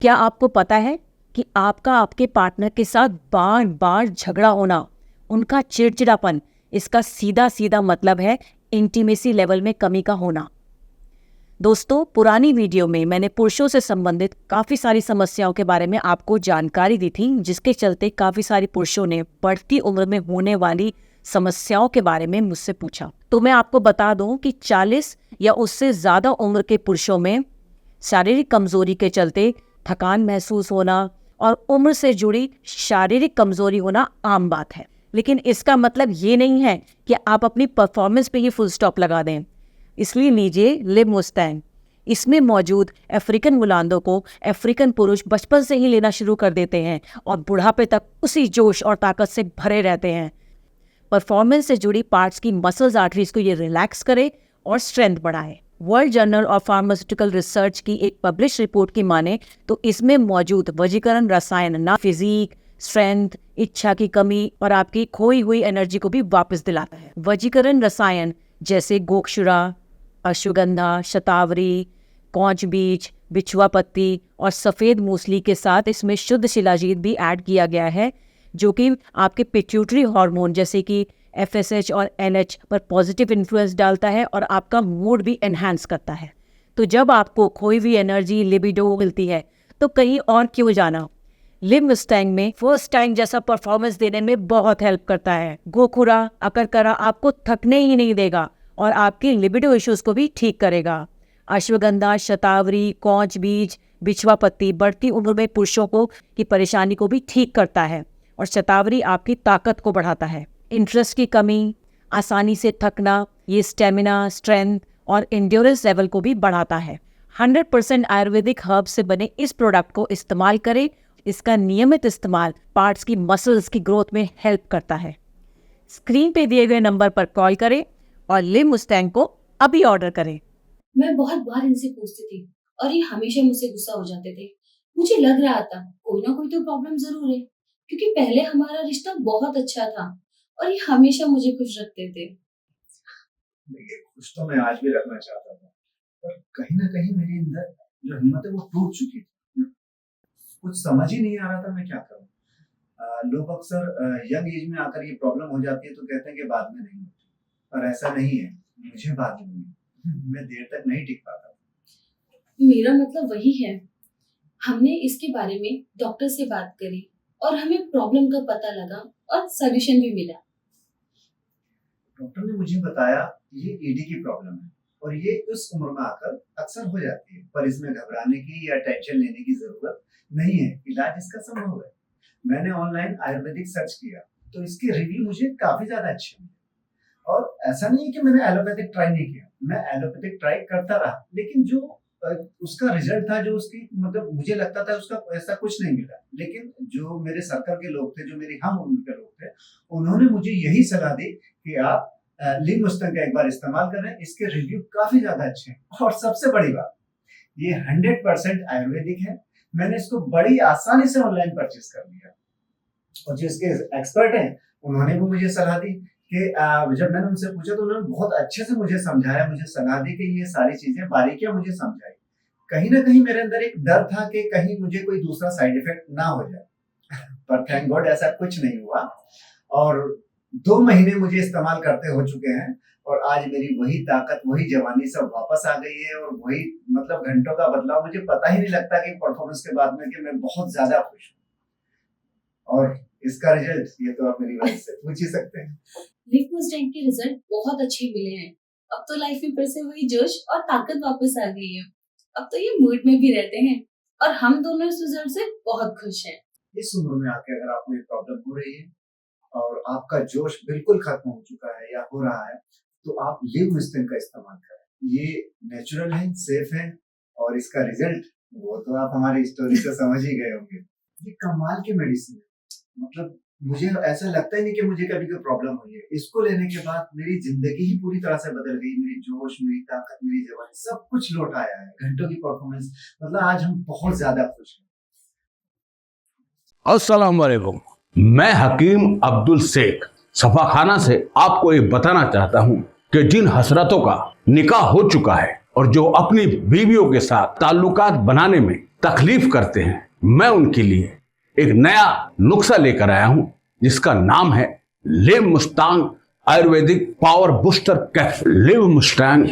क्या आपको पता है कि आपका आपके पार्टनर के साथ बार बार झगड़ा होना, उनका चिड़चिड़ापन, इसका सीधा सीधा मतलब है इंटीमेसी लेवल में कमी का होना। दोस्तों, पुरानी वीडियो में मैंने पुरुषों से संबंधित काफ़ी सारी समस्याओं के बारे में आपको जानकारी दी थी, जिसके चलते काफ़ी सारे पुरुषों ने बढ़ती उम्र में होने वाली समस्याओं के बारे में मुझसे पूछा। तो मैं आपको बता दूं कि 40 या उससे ज़्यादा उम्र के पुरुषों में शारीरिक कमजोरी के चलते थकान महसूस होना और उम्र से जुड़ी शारीरिक कमजोरी होना आम बात है। लेकिन इसका मतलब ये नहीं है कि आप अपनी परफॉर्मेंस पे ही फुल स्टॉप लगा दें। इसलिए लीजिए लिव मुस्टैंग। इसमें मौजूद अफ्रीकन मुलांदों को अफ्रीकन पुरुष बचपन से ही लेना शुरू कर देते हैं और बुढ़ापे तक उसी जोश और ताकत से भरे रहते हैं। परफॉर्मेंस से जुड़ी पार्ट्स की मसल्स आर्टरीज को ये रिलैक्स करे और स्ट्रेंथ बढ़ाए। World journal of pharmaceutical research की एक पब्लिश रिपोर्ट की माने तो इसमें मौजूद वजीकरण रसायन ना फिजिक, स्ट्रेंथ, इच्छा की कमी और आपकी खोई हुई एनर्जी को भी वापस दिलाता है। वजीकरण रसायन जैसे गोक्षुरा, अश्वगंधा, शतावरी, कौच बीज, बिछुआ पत्ती और सफ़ेद मूसली के साथ इसमें शुद्ध शिलाजीत भी ऐड किया गया है, जो कि आपके पिट्यूटरी हार्मोन जैसे कि FSH और LH पर पॉजिटिव इन्फ्लुएंस डालता है और आपका मूड भी एनहांस करता है। तो जब आपको खोई हुई एनर्जी, लिबिडो मिलती है तो कहीं और क्यों जाना। लिव मुस्टैंग में फर्स्ट टाइम जैसा परफॉर्मेंस देने में बहुत हेल्प करता है। गोखुरा, अकरकरा आपको थकने ही नहीं देगा और आपकी लिबिडो इश्यूज को भी ठीक करेगा। अश्वगंधा, शतावरी, कौच बीज, बिछुआ पत्ती बढ़ती उम्र में पुरुषों को की परेशानी को भी ठीक करता है और शतावरी आपकी ताकत को बढ़ाता है। इंटरेस्ट की कमी, आसानी से थकना, ये स्टेमिना, स्ट्रेंथ और इंड्योरेंस लेवल को भी बढ़ाता है। 100% आयुर्वेदिक हर्ब से बने इस प्रोडक्ट को इस्तेमाल करें। इसका नियमित इस्तेमाल पार्ट्स की मसल्स की ग्रोथ में हेल्प करता है। स्क्रीन पे दिए गए नंबर पर कॉल करें और लिव मुस्टैंग को अभी ऑर्डर करें। मैं बहुत बार इनसे पूछती थी और ये हमेशा मुझसे गुस्सा हो जाते थे। मुझे लग रहा था कोई ना कोई तो प्रॉब्लम जरूर है, क्योंकि पहले हमारा रिश्ता बहुत अच्छा था और ये हमेशा मुझे खुश रखते थे। देखिए, खुश तो मैं आज भी रखना चाहता था, पर कहीं ना कहीं मेरे अंदर जो हिम्मत है वो टूट चुकी थी। कुछ समझ ही नहीं आ रहा था मैं क्या करूं। लोग अक्सर यंग एज में आकर ये प्रॉब्लम हो जाती है तो कहते हैं कि बाद में नहीं होती, पर ऐसा नहीं है। मुझे बाद में हुई, मैं देर तक नहीं टिक पाता। मेरा मतलब वही है। हमने इसके बारे में डॉक्टर से बात करी और हमें प्रॉब्लम का पता लगा और सॉल्यूशन भी मिला। डॉक्टर ने मुझे बताया ये ईडी की प्रॉब्लम है और ये उस उम्र में आकर अक्सर हो जाती है, पर इसमें घबराने की या टेंशन लेने की जरूरत नहीं है। इलाज इसका संभव है। मैंने ऑनलाइन आयुर्वेदिक सर्च किया तो इसके रिव्यू मुझे काफी ज्यादा अच्छे मिले। और ऐसा नहीं है कि मैंने एलोपैथिक ट्राई नहीं किया, मैं एलोपैथिक ट्राई करता रहा, लेकिन जो उसका रिजल्ट था, जो उसकी मतलब मुझे लगता था उसका ऐसा कुछ नहीं मिला। लेकिन जो मेरे सर्कल के लोग थे, जो मेरी हम उम्र के लोग थे, उन्होंने मुझे यही सलाह दी कि आप लिव मुस्टैंग का एक बार इस्तेमाल करें, इसके रिव्यू काफी ज्यादा अच्छे हैं। और सबसे बड़ी बात, ये 100% आयुर्वेदिक है। मैंने इसको बड़ी आसानी से ऑनलाइन परचेज कर लिया और जो इसके एक्सपर्ट हैं उन्होंने भी मुझे सलाह दी कि जब मैंने उनसे पूछा तो उन्होंने बहुत अच्छे से मुझे समझाया, मुझे सलाह दी कि ये सारी चीजें बारीकियां मुझे समझाई। कहीं ना कहीं मेरे अंदर एक डर था कि कहीं मुझे कोई दूसरा साइड इफेक्ट ना हो जाए, पर थैंक गॉड ऐसा कुछ नहीं हुआ। और 2 महीने मुझे इस्तेमाल करते हो चुके हैं और आज मेरी वही ताकत, वही जवानी सब वापस आ गई है और वही मतलब घंटों का बदलाव। मुझे पता ही नहीं लगता कि परफॉर्मेंस के बाद में कि मैं बहुत ज्यादा खुश हूँ। और इसका रिजल्ट ये तो आप मेरी वजह से पूछ ही सकते हैं। लिव मुस्टैंग के रिजल्ट बहुत अच्छे मिले हैं। अब तो लाइफ में फिर से वही जोश और ताकत वापस आ गई है। अब तो ये मूड में भी रहते हैं और हम दोनों इस रिजल्ट से बहुत खुश हैं। इस उम्र में आके अगर आपको ये प्रॉब्लम हो रही है और आपका जोश बिल्कुल खत्म हो चुका है या हो रहा है, तो आप लिव मुस्टैंग का इस्तेमाल करें। ये नेचुरल है, सेफ है और इसका रिजल्ट वो तो आप हमारी स्टोरी से समझ ही गए होंगे। ये कमाल की मेडिसिन है। मतलब मुझे ऐसा लगता ही नहीं कि मुझे कभी कोई प्रॉब्लम हुई है। इसको लेने के बाद मेरी जिंदगी ही पूरी तरह से बदल गई। मेरी जोश, मेरी ताकत, मेरी जवानी सब कुछ लौट आया है। घंटों की परफॉर्मेंस, मतलब आज हम बहुत ज्यादा खुश हैं। अस्सलाम वालेकुम, मैं हकीम अब्दुल शेख सफाखाना से आपको ये बताना चाहता हूँ कि जिन हसरतों का निकाह हो चुका है और जो अपनी बीवियों के साथ ताल्लुकात बनाने में तकलीफ करते हैं, मैं उनके लिए एक नया नुस्खा लेकर आया हूं जिसका नाम है Liv Mustang Ayurvedic power booster capsule. Liv Mustang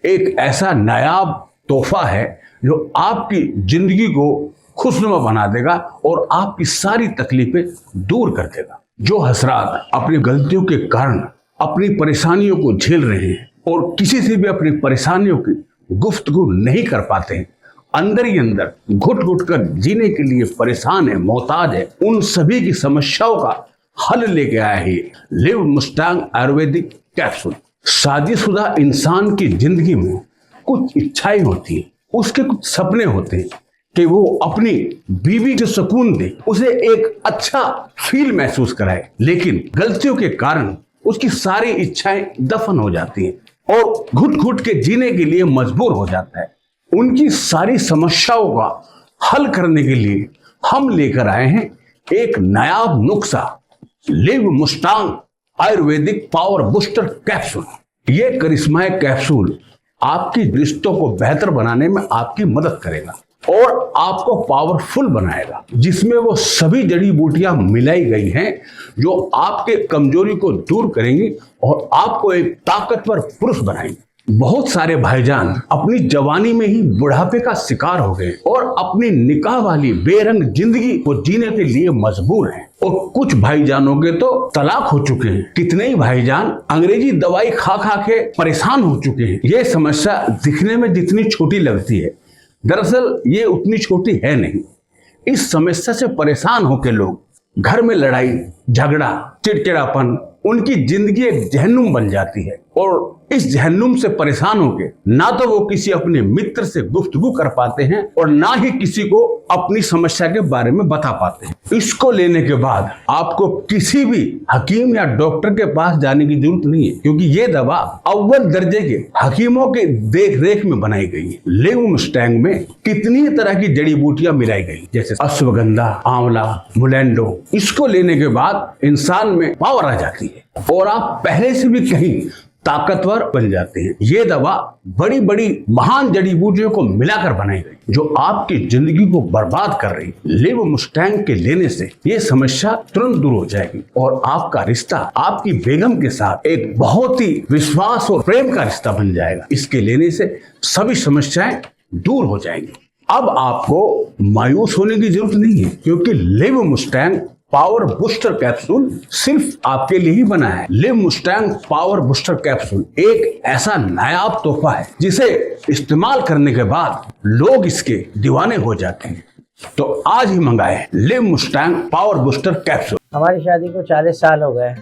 एक ऐसा नायाब तोहफा है जो आपकी जिंदगी को खुशनुमा बना देगा और आपकी सारी तकलीफें दूर कर देगा। जो हजरात अपनी गलतियों के कारण अपनी परेशानियों को झेल रहे हैं और किसी से भी अपनी परेशानियों की गुफ्तगू नहीं कर पाते हैं, अंदर ही अंदर घुट घुट कर जीने के लिए परेशान है, मोहताज है, उन सभी की समस्याओं का हल लेके आया है लिव मुस्टांग आयुर्वेदिक कैप्सूल। शादीशुदा इंसान की जिंदगी में कुछ इच्छाएं होती हैं, उसके कुछ सपने होते हैं कि वो अपनी बीवी को सुकून दे, उसे एक अच्छा फील महसूस कराए, लेकिन गलतियों के कारण उसकी सारी इच्छाएं दफन हो जाती हैं और घुट घुट के जीने के लिए मजबूर हो जाता है। उनकी सारी समस्याओं का हल करने के लिए हम लेकर आए हैं एक नायाब नुस्खा Liv Mustang Ayurvedic power booster capsule. ये करिश्माई कैप्सूल आपकी रिश्तों को बेहतर बनाने में आपकी मदद करेगा और आपको पावरफुल बनाएगा, जिसमें वो सभी जड़ी बूटियां मिलाई गई हैं जो आपके कमजोरी को दूर करेंगी और आपको एक ताकतवर पुरुष बनाएंगी। बहुत सारे भाईजान अपनी जवानी में ही बुढ़ापे का शिकार हो गए और अपनी निकाह वाली बेरंग जिंदगी को जीने के लिए मजबूर हैं और कुछ भाईजानों के तो तलाक हो चुके हैं। कितने ही भाईजान अंग्रेजी दवाई खा खा के परेशान हो चुके हैं। ये समस्या दिखने में जितनी छोटी लगती है, दरअसल ये उतनी छोटी है नहीं। इस समस्या से परेशान होकर लोग घर में लड़ाई झगड़ा चिड़चिड़ापन, उनकी जिंदगी एक जहन्नुम बन जाती है और इस जहन्नुम से परेशान होके ना तो वो किसी अपने मित्र से गुफ्तगू कर पाते हैं और ना ही किसी को अपनी समस्या के बारे में बता पाते हैं। इसको लेने के बाद आपको किसी भी हकीम या डॉक्टर के पास जाने की जरूरत नहीं है, क्योंकि ये दवा अव्वल दर्जे के हकीमों के देख रेख में बनाई गई है। लिव मुस्टैंग में कितनी तरह की जड़ी बूटियां मिलाई गई, जैसे अश्वगंधा, आंवला, मुलेंडो। इसको लेने के बाद इंसान में पावर आ जाती है और आप पहले से भी कहीं ताकतवर बन जाते हैं। ये दवा बड़ी बड़ी महान जड़ी बूटियों को मिलाकर बनाई गई जो आपकी जिंदगी को बर्बाद कर रही। लिव मुस्टैंग के लेने से ये समस्या तुरंत दूर हो जाएगी और आपका रिश्ता आपकी बेगम के साथ एक बहुत ही विश्वास और प्रेम का रिश्ता बन जाएगा। इसके लेने से सभी समस्याएं दूर हो जाएंगी। अब आपको मायूस होने की जरूरत नहीं है, क्योंकि live Mustang power booster capsule सिर्फ आपके लिए ही बना है। Live Mustang power booster capsule एक ऐसा नायाब तोहफा है जिसे इस्तेमाल करने के बाद लोग इसके दीवाने हो जाते हैं। तो आज ही मंगाए live Mustang power booster capsule. हमारी शादी को 40 साल हो गए,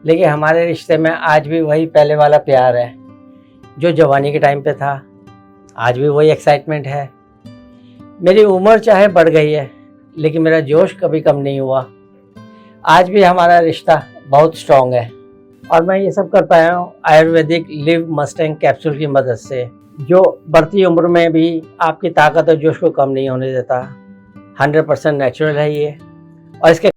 लेकिन हमारे रिश्ते में आज भी वही पहले वाला प्यार है जो जवानी के टाइम पे था। आज भी वही एक्साइटमेंट है। मेरी उम्र चाहे बढ़ गई है, लेकिन मेरा जोश कभी कम नहीं हुआ। आज भी हमारा रिश्ता बहुत स्ट्रॉन्ग है और मैं ये सब कर पाया हूँ आयुर्वेदिक लिव मुस्टैंग कैप्सूल की मदद से, जो बढ़ती उम्र में भी आपकी ताकत और जोश को कम नहीं होने देता। 100% नेचुरल है ये और इसके